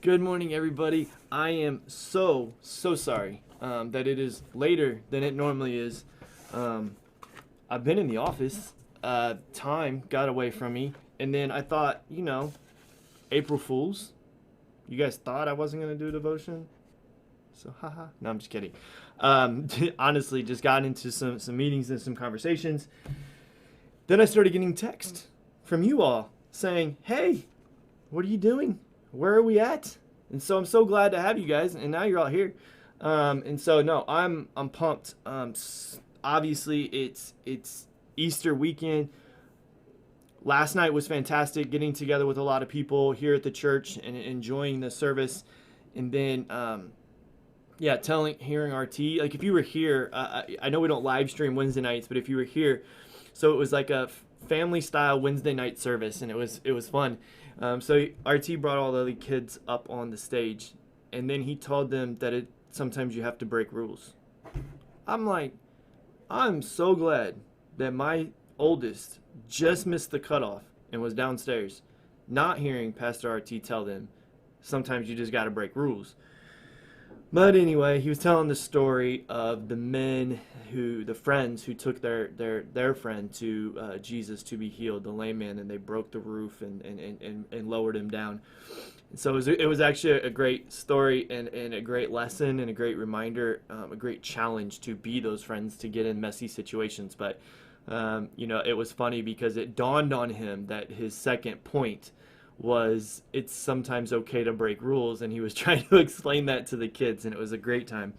Good morning, everybody. I am so sorry that it is later than it normally is. Um, I've been in the office. Time got away from me. And then I thought, April Fools. You guys thought I wasn't going to do a devotion? So, haha. No, I'm just kidding. Honestly, just got into some meetings and some conversations. Then I started getting text from you all saying, hey, what are you doing? Where are we at? And so I'm so glad to have you guys, and now you're all here. And so no, I'm pumped. Obviously it's Easter weekend. Last night was fantastic, getting together with a lot of people here at the church and enjoying the service. And then hearing RT, like if you were here, I know we don't live stream Wednesday nights, but if you were here, so it was like a family style Wednesday night service, and it was fun. So RT brought all the other kids up on the stage, and then he told them that sometimes you have to break rules. I'm like, I'm so glad that my oldest just missed the cutoff and was downstairs, not hearing Pastor RT tell them sometimes you just got to break rules. But anyway, he was telling the story of the friends who took their friend to Jesus to be healed, the lame man, and they broke the roof and lowered him down. And so it was actually a great story and a great lesson and a great reminder, a great challenge to be those friends, to get in messy situations. But, it was funny because it dawned on him that his second point was it's sometimes okay to break rules, and he was trying to explain that to the kids, and it was a great time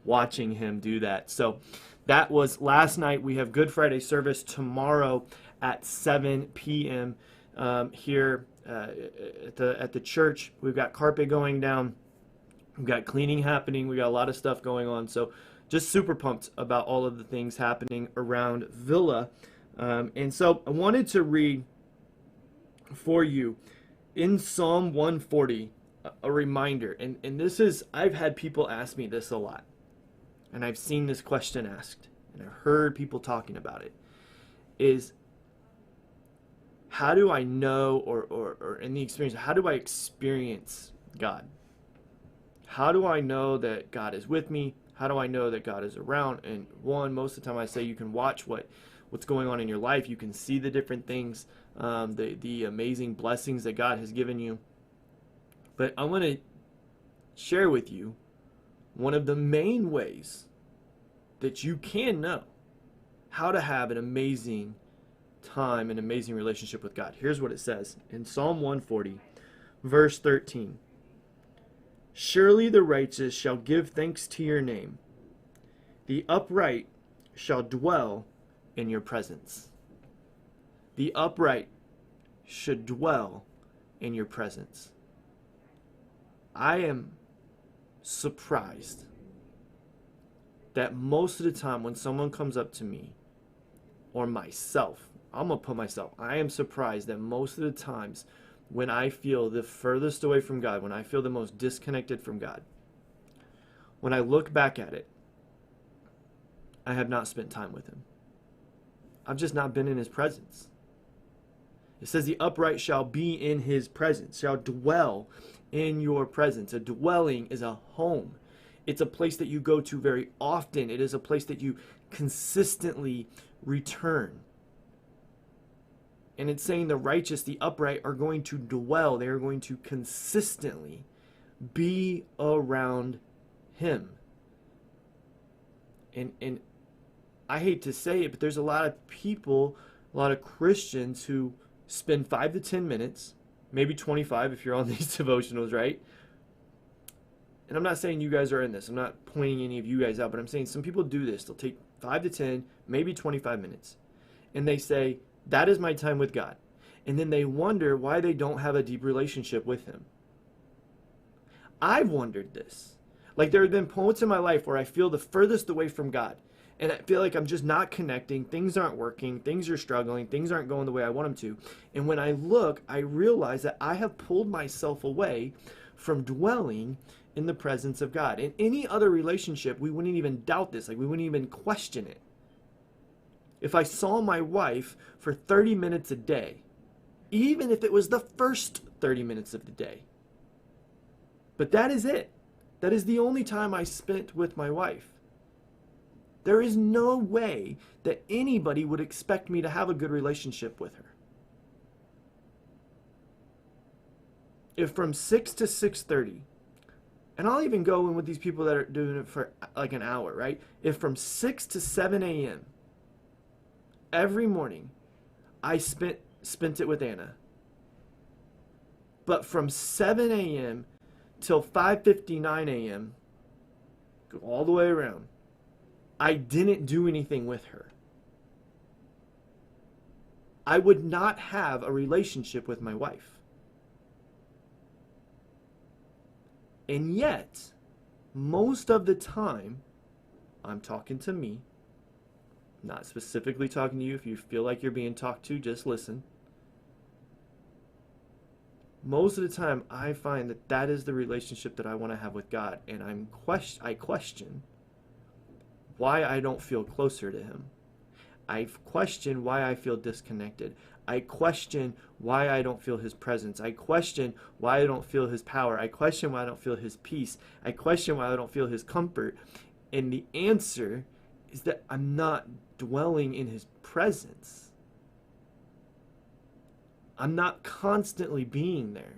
watching him do that. So that was last night. We have Good Friday service tomorrow at 7 p.m. Here at the church. We've got carpet going down, we've got cleaning happening, we got a lot of stuff going on. So just super pumped about all of the things happening around Villa. And so I wanted to read for you in Psalm 140, a reminder, and this is, I've had people ask me this a lot, and I've seen this question asked, and I've heard people talking about it, is how do I know, or in the experience, how do I experience God? How do I know that God is with me? How do I know that God is around? And most of the time I say you can watch what's going on in your life. You can see the different things, the amazing blessings that God has given you. But I want to share with you one of the main ways that you can know how to have an amazing time, an amazing relationship with God. Here's what it says in Psalm 140, verse 13. Surely the righteous shall give thanks to your name. The upright shall dwell in your presence. The upright should dwell in your presence. I am surprised that most of the time when someone comes up to me, or myself, I'm going to put myself, I am surprised that most of the times when I feel the furthest away from God, when I feel the most disconnected from God, when I look back at it, I have not spent time with Him. I've just not been in His presence. It says the upright shall be in His presence, shall dwell in your presence. A dwelling is a home. It's a place that you go to very often. It is a place that you consistently return. And it's saying the righteous, the upright, are going to dwell. They are going to consistently be around Him. And I hate to say it, but there's a lot of people, a lot of Christians who spend 5 to 10 minutes, maybe 25 if you're on these devotionals, right? And I'm not saying you guys are in this. I'm not pointing any of you guys out, but I'm saying some people do this. They'll take 5 to 10, maybe 25 minutes, and they say, that is my time with God. And then they wonder why they don't have a deep relationship with Him. I've wondered this. Like, there have been moments in my life where I feel the furthest away from God, and I feel like I'm just not connecting, things aren't working, things are struggling, things aren't going the way I want them to. And when I look, I realize that I have pulled myself away from dwelling in the presence of God. In any other relationship, we wouldn't even doubt this, like we wouldn't even question it. If I saw my wife for 30 minutes a day, even if it was the first 30 minutes of the day, But that is it. That is the only time I spent with my wife. There is no way that anybody would expect me to have a good relationship with her. If from 6 to 6:30, and I'll even go in with these people that are doing it for like an hour, right? If from 6 to 7 a.m. every morning I spent it with Anna, but from 7 a.m. till 5:59 a.m., go all the way around, I didn't do anything with her, I would not have a relationship with my wife. And yet, most of the time, I'm talking to me, not specifically talking to you. If you feel like you're being talked to, just listen. Most of the time, I find that that is the relationship that I want to have with God, and I question why I don't feel closer to Him. I question why I feel disconnected. I question why I don't feel His presence. I question why I don't feel His power. I question why I don't feel His peace. I question why I don't feel His comfort. And the answer is that I'm not dwelling in His presence. I'm not constantly being there.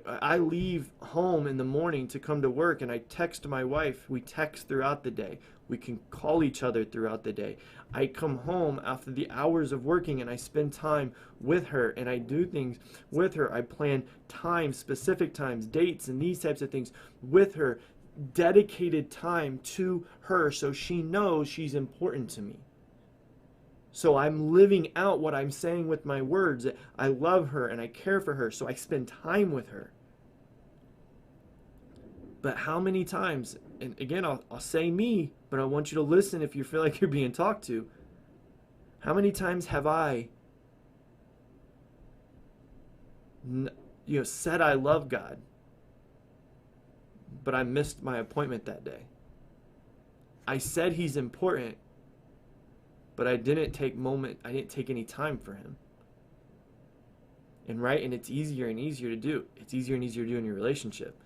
I leave home in the morning to come to work, and I text my wife. We text throughout the day. We can call each other throughout the day. I come home after the hours of working, and I spend time with her, and I do things with her. I plan times, specific times, dates, and these types of things with her. Dedicated time to her so she knows she's important to me. So I'm living out what I'm saying with my words. I love her and I care for her, so I spend time with her. But how many times, and again, I'll say me, but I want you to listen if you feel like you're being talked to. How many times have I said I love God, but I missed my appointment that day? I said He's important, but I didn't take any time for Him. And it's easier and easier to do. It's easier and easier to do in your relationship.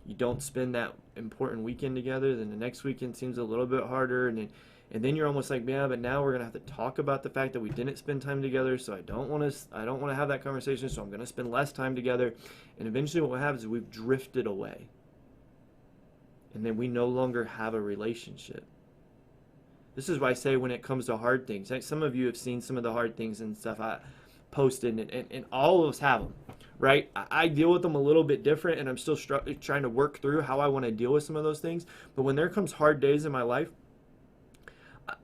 You don't spend that important weekend together, then the next weekend seems a little bit harder, and then you're almost like, yeah, but now we're gonna have to talk about the fact that we didn't spend time together, so I don't want to have that conversation, so I'm gonna spend less time together, and eventually what happens is we've drifted away, and then we no longer have a relationship. This is why I say when it comes to hard things, some of you have seen some of the hard things and stuff I posted, and all of us have them, right? I deal with them a little bit different, and I'm still trying to work through how I want to deal with some of those things. But when there comes hard days in my life,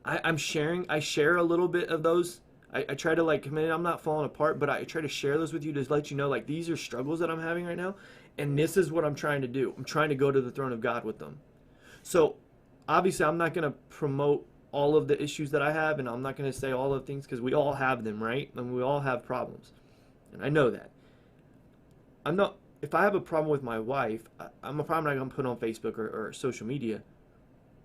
I share a little bit of those. I try to I'm not falling apart, but I try to share those with you to let you know, these are struggles that I'm having right now, and this is what I'm trying to do. I'm trying to go to the throne of God with them. So obviously I'm not going to promote all of the issues that I have, and I'm not going to say all of the things, because we all have them, right? And we all have problems, and I know that. If I have a problem with my wife, I'm probably not going to put on Facebook or social media.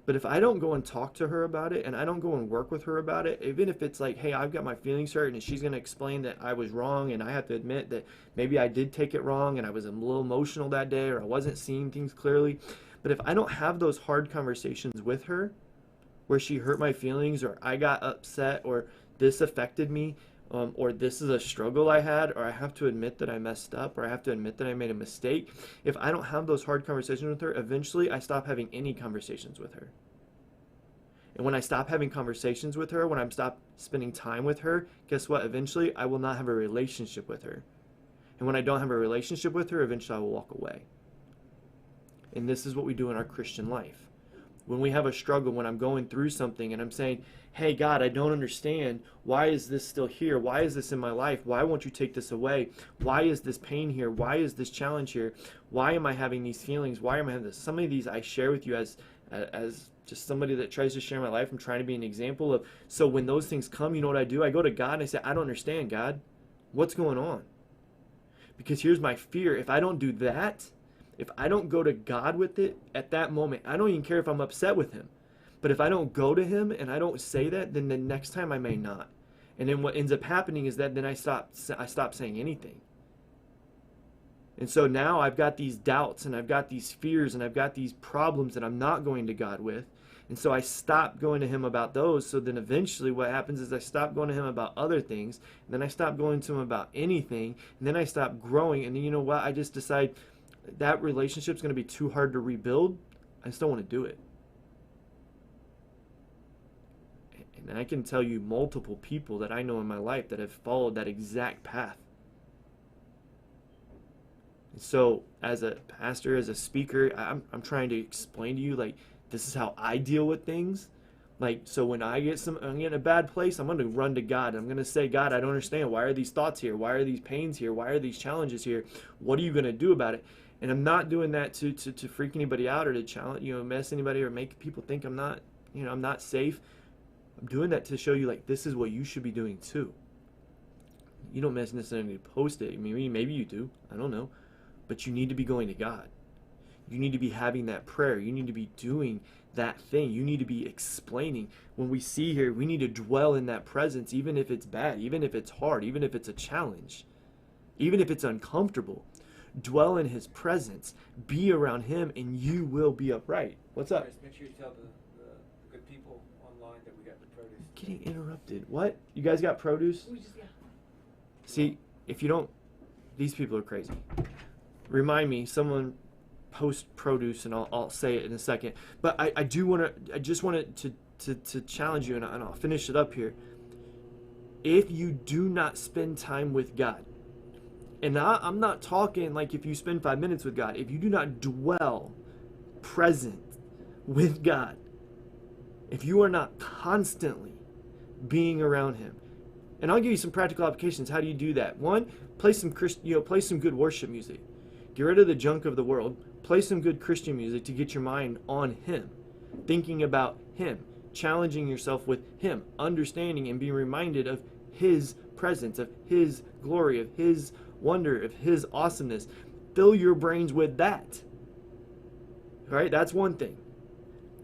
But if I don't go and talk to her about it, and I don't go and work with her about it, even if it's like, hey, I've got my feelings hurt, and she's going to explain that I was wrong, and I have to admit that maybe I did take it wrong, and I was a little emotional that day, or I wasn't seeing things clearly. But if I don't have those hard conversations with her, where she hurt my feelings, or I got upset, or this affected me, or this is a struggle I had, or I have to admit that I messed up, or I have to admit that I made a mistake. If I don't have those hard conversations with her, eventually I stop having any conversations with her. And when I stop having conversations with her, when I stop spending time with her, guess what? Eventually I will not have a relationship with her. And when I don't have a relationship with her, eventually I will walk away. And this is what we do in our Christian life. When we have a struggle, when I'm going through something and I'm saying, hey, God, I don't understand. Why is this still here? Why is this in my life? Why won't you take this away? Why is this pain here? Why is this challenge here? Why am I having these feelings? Why am I having this? Some of these I share with you as just somebody that tries to share my life. I'm trying to be an example of, so when those things come, you know what I do? I go to God and I say, I don't understand, God. What's going on? Because here's my fear. If I don't do that, if I don't go to God with it at that moment, I don't even care if I'm upset with Him. But if I don't go to Him and I don't say that, then the next time I may not. And then what ends up happening is that then I stop saying anything. And so now I've got these doubts and I've got these fears and I've got these problems that I'm not going to God with. And so I stop going to him about those. So then eventually what happens is I stop going to him about other things. And then I stop going to him about anything. And then I stop growing. And then you know what? I just decide that relationship's going to be too hard to rebuild. I just don't want to do it. And I can tell you multiple people that I know in my life that have followed that exact path. And so as a pastor, as a speaker, I'm trying to explain to you, like, this is how I deal with things. Like, so when I'm in a bad place, I'm going to run to God. I'm going to say, God, I don't understand. Why are these thoughts here? Why are these pains here? Why are these challenges here? What are you going to do about it? And I'm not doing that to freak anybody out or to challenge, mess anybody or make people think I'm not, I'm not safe. I'm doing that to show you, like, this is what you should be doing too. You don't necessarily need to post it. Maybe you do. I don't know. But you need to be going to God. You need to be having that prayer. You need to be doing that thing. You need to be explaining. When we see here, we need to dwell in that presence, even if it's bad, even if it's hard, even if it's a challenge, even if it's uncomfortable. Dwell in his presence. Be around him, and you will be upright. What's up? Make sure you tell the good people online that we got the produce. Getting interrupted. What? You guys got produce? See, if you don't, these people are crazy. Remind me, someone post produce, and I'll say it in a second. But I just wanted to challenge you, and I'll finish it up here. If you do not spend time with God, and I'm not talking like if you spend 5 minutes with God, if you do not dwell present with God, if you are not constantly being around him, and I'll give you some practical applications. How do you do that? One, play some good worship music. Get rid of the junk of the world. Play some good Christian music to get your mind on him, thinking about him, challenging yourself with him, understanding and being reminded of his presence, of his glory, of his wonder, of his awesomeness. Fill your brains with that. All right, that's one thing.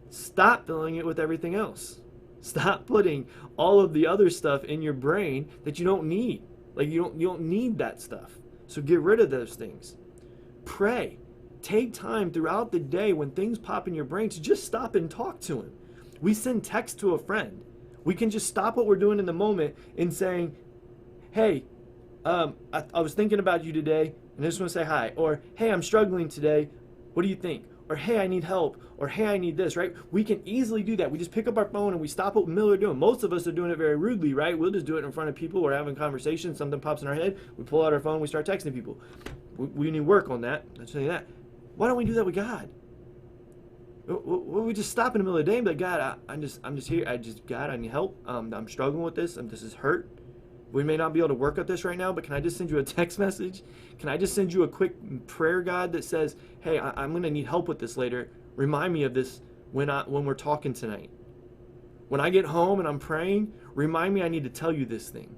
Stop filling it with everything else. Stop putting all of the other stuff in your brain that you don't need. Like you don't need that stuff. So get rid of those things. Pray. Take time throughout the day when things pop in your brain to just stop and talk to him. We send text to a friend. We can just stop what we're doing in the moment and saying, hey, I was thinking about you today and I just want to say hi. Or, hey, I'm struggling today. What do you think? Or, hey, I need help. Or, hey, I need this, right? We can easily do that. We just pick up our phone and we stop what Miller are doing. Most of us are doing it very rudely, right? We'll just do it in front of people. We're having conversations. Something pops in our head. We pull out our phone. We start texting people. We need work on that. I'm saying that. Why don't we do that with God? We just stop in the middle of the day and be like, God, I'm just here. God, I need help. I'm struggling with this. This is hurt. We may not be able to work at this right now, but can I just send you a text message? Can I just send you a quick prayer, God, that says, hey, I'm going to need help with this later. Remind me of this when we're talking tonight. When I get home and I'm praying, remind me I need to tell you this thing.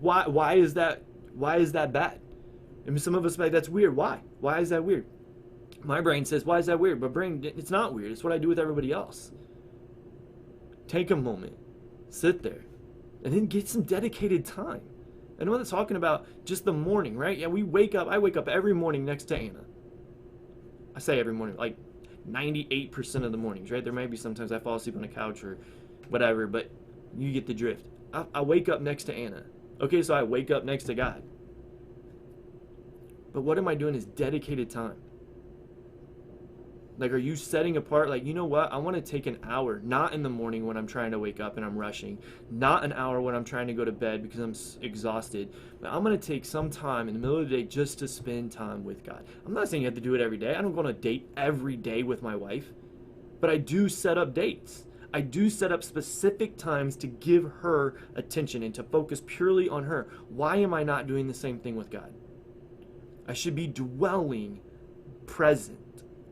Why is that bad? I mean, some of us are like, that's weird. Why? Why is that weird? My brain says, why is that weird? But brain, it's not weird. It's what I do with everybody else. Take a moment. Sit there. And then get some dedicated time. I know that's talking about just the morning, right? Yeah, I wake up every morning next to Anna. I say every morning, like 98% of the mornings, right? There may be sometimes I fall asleep on the couch or whatever, but you get the drift. I wake up next to Anna. Okay, so I wake up next to God. But what am I doing is dedicated time. Like, are you setting apart, like, you know what? I want to take an hour, not in the morning when I'm trying to wake up and I'm rushing, not an hour when I'm trying to go to bed because I'm exhausted, but I'm going to take some time in the middle of the day just to spend time with God. I'm not saying you have to do it every day. I don't go on a date every day with my wife, but I do set up dates. I do set up specific times to give her attention and to focus purely on her. Why am I not doing the same thing with God? I should be dwelling present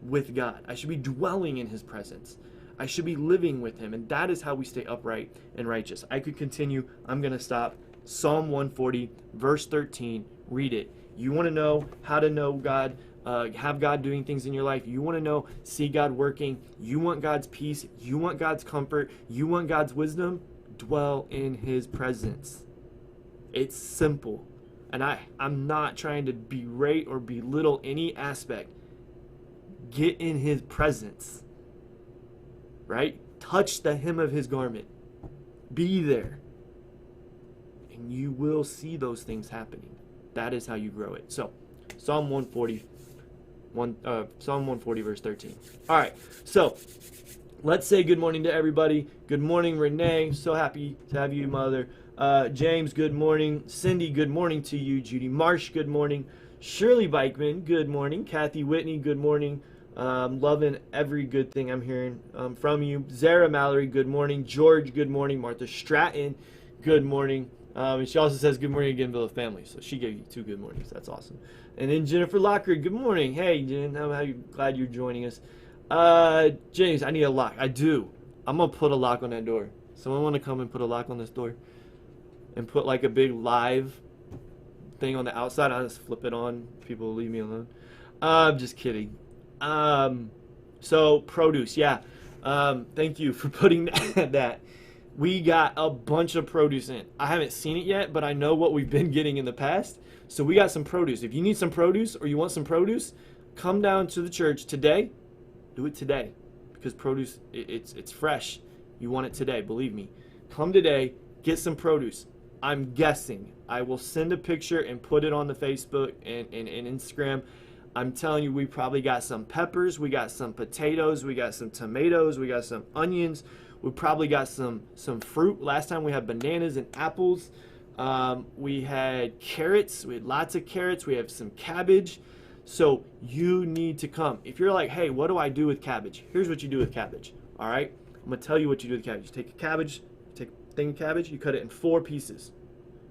with God. I should be dwelling in his presence. I should be living with him, and that is how we stay upright and righteous. I could continue. I'm going to stop. Psalm 140, verse 13. Read it. You want to know how to know God, have God doing things in your life. You want to know, see God working. You want God's peace. You want God's comfort. You want God's wisdom. Dwell in his presence. It's simple. And I'm not trying to berate or belittle any aspect. Get in his presence, right? Touch the hem of his garment. Be there. And you will see those things happening. That is how you grow it. So, Psalm 140, Psalm 140, verse 13. All right, so let's say good morning to everybody. Good morning, Renee. So happy to have you, Mother. James, good morning. Cindy, good morning to you. Judy Marsh, good morning. Shirley Bikeman, good morning. Kathy Whitney, good morning. Loving every good thing I'm hearing from you. Zara Mallory, good morning. George, good morning. Martha Stratton, good morning. And she also says good morning again, Villa family. So she gave you 2 good mornings. That's awesome. And then Jennifer Locker, good morning. Hey, Jen, how you glad you're joining us. James, I need a lock. I do. I'm gonna put a lock on that door. Someone want to come and put a lock on this door? And put like a big live thing on the outside. I'll just flip it on. People will leave me alone. I'm just kidding. So produce, yeah. Thank you for putting that. We got a bunch of produce in. I haven't seen it yet, but I know what we've been getting in the past. So we got some produce. If you need some produce or you want some produce, come down to the church today. Do it today, because produce, it's fresh. You want it today, believe me. Come today, get some produce. I'm guessing I will send a picture and put it on the Facebook and Instagram. I'm telling you, we probably got some peppers, we got some potatoes, we got some tomatoes, we got some onions, we probably got some fruit. Last time we had bananas and apples. We had carrots, we had lots of carrots, we have some cabbage. So you need to come. If you're like, hey, what do I do with cabbage? Here's what you do with cabbage, all right? I'm gonna tell you what you do with cabbage. You take a cabbage, take a thing of cabbage, you cut it in 4 pieces,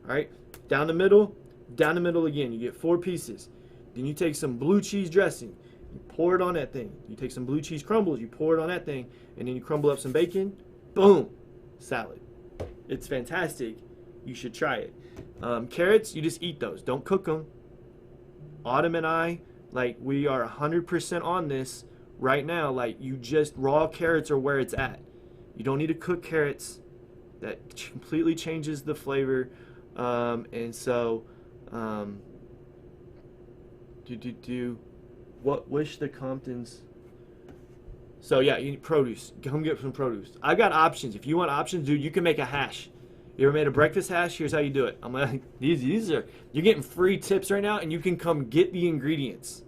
all right? Down the middle again, you get 4 pieces. Then you take some blue cheese dressing, you pour it on that thing. You take some blue cheese crumbles, you pour it on that thing, and then you crumble up some bacon, boom, salad. It's fantastic. You should try it. Carrots, you just eat those. Don't cook them. Autumn and I, like, we are 100% on this right now. Like, you just, raw carrots are where it's at. You don't need to cook carrots. That completely changes the flavor. And so, what wish the Comptons. So yeah, you need produce. Come get some produce. I got options. If you want options, dude, you can make a hash. You ever made a breakfast hash? Here's how you do it. I'm like, these are, you're getting free tips right now, and you can come get the ingredients.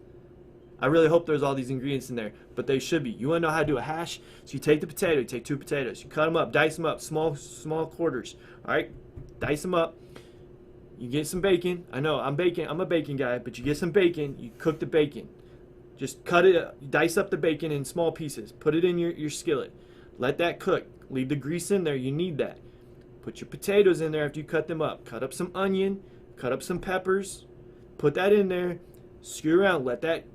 I really hope there's all these ingredients in there, but they should be. You want to know how to do a hash? So you take the potato, you take 2 potatoes, you cut them up, dice them up, small quarters. All right, dice them up. You get some bacon. I know I'm a bacon guy, but you get some bacon. You cook the bacon. Just cut it, dice up the bacon in small pieces. Put it in your skillet. Let that cook. Leave the grease in there. You need that. Put your potatoes in there after you cut them up. Cut up some onion. Cut up some peppers. Put that in there. Skew around. Let that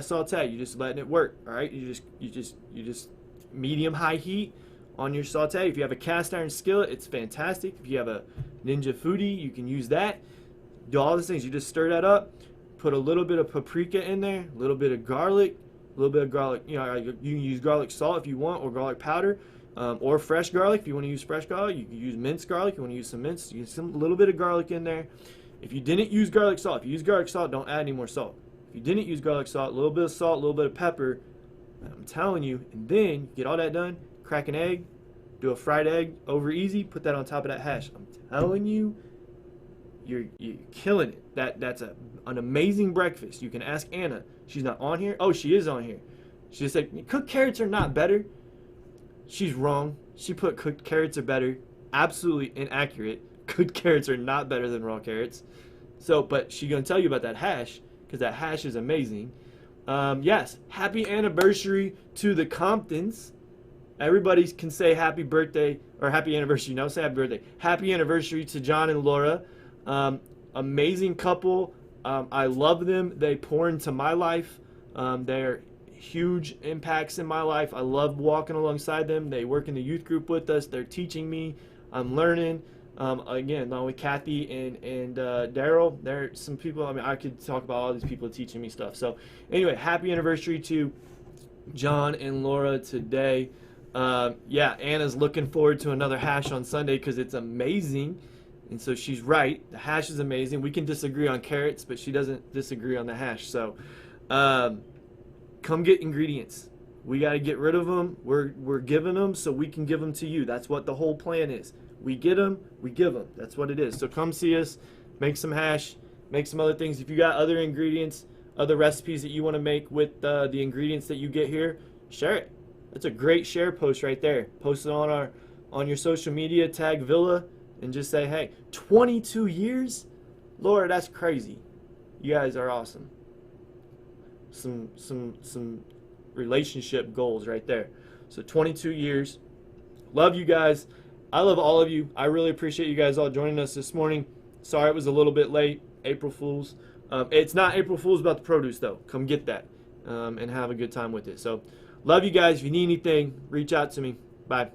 saute. You're just letting it work. All right. You just medium high heat on your saute. If you have a cast iron skillet, it's fantastic. If you have a Ninja Foodi, you can use that. Do all these things. You just stir that up. Put a little bit of paprika in there, a little bit of garlic, You know, you can use garlic salt if you want, or garlic powder, or fresh garlic. If you want to use fresh garlic, you can use minced garlic. If you want to use some minced, use a little bit of garlic in there. If you didn't use garlic salt, if you use garlic salt, don't add any more salt. If you didn't use garlic salt, a little bit of salt, a little bit of pepper. I'm telling you, and then you get all that done, crack an egg, do a fried egg over easy, put that on top of that hash. I'm telling you, you're killing it. That's an amazing breakfast. You can ask Anna. She's not on here. Oh, she is on here. She just said cooked carrots are not better. She's wrong. She put cooked carrots are better. Absolutely inaccurate. Cooked carrots are not better than raw carrots. So, but she's gonna tell you about that hash, because that hash is amazing. Yes, happy anniversary to the Comptons. Everybody can say happy birthday or happy anniversary. No, say happy birthday. Happy anniversary to John and Laura. Amazing couple. I love them. They pour into my life. They're huge impacts in my life. I love walking alongside them. They work in the youth group with us. They're teaching me. I'm learning. Again, along with Kathy and Daryl, there are some people. I mean, I could talk about all these people teaching me stuff. So anyway, happy anniversary to John and Laura today. Yeah, Anna's looking forward to another hash on Sunday because it's amazing. And so she's right. The hash is amazing. We can disagree on carrots, but she doesn't disagree on the hash. So come get ingredients. We got to get rid of them. We're giving them so we can give them to you. That's what the whole plan is. We get them, we give them. That's what it is. So come see us, make some hash, make some other things. If you got other ingredients, other recipes that you want to make with the ingredients that you get here, share it. That's a great share post right there. Post it on your social media, tag Villa, and just say, hey, 22 years? Lord, that's crazy. You guys are awesome. Some relationship goals right there. So 22 years. Love you guys. I love all of you. I really appreciate you guys all joining us this morning. Sorry it was a little bit late. April Fools. It's not April Fools about the produce, though. Come get that and have a good time with it. So love you guys. If you need anything, reach out to me. Bye.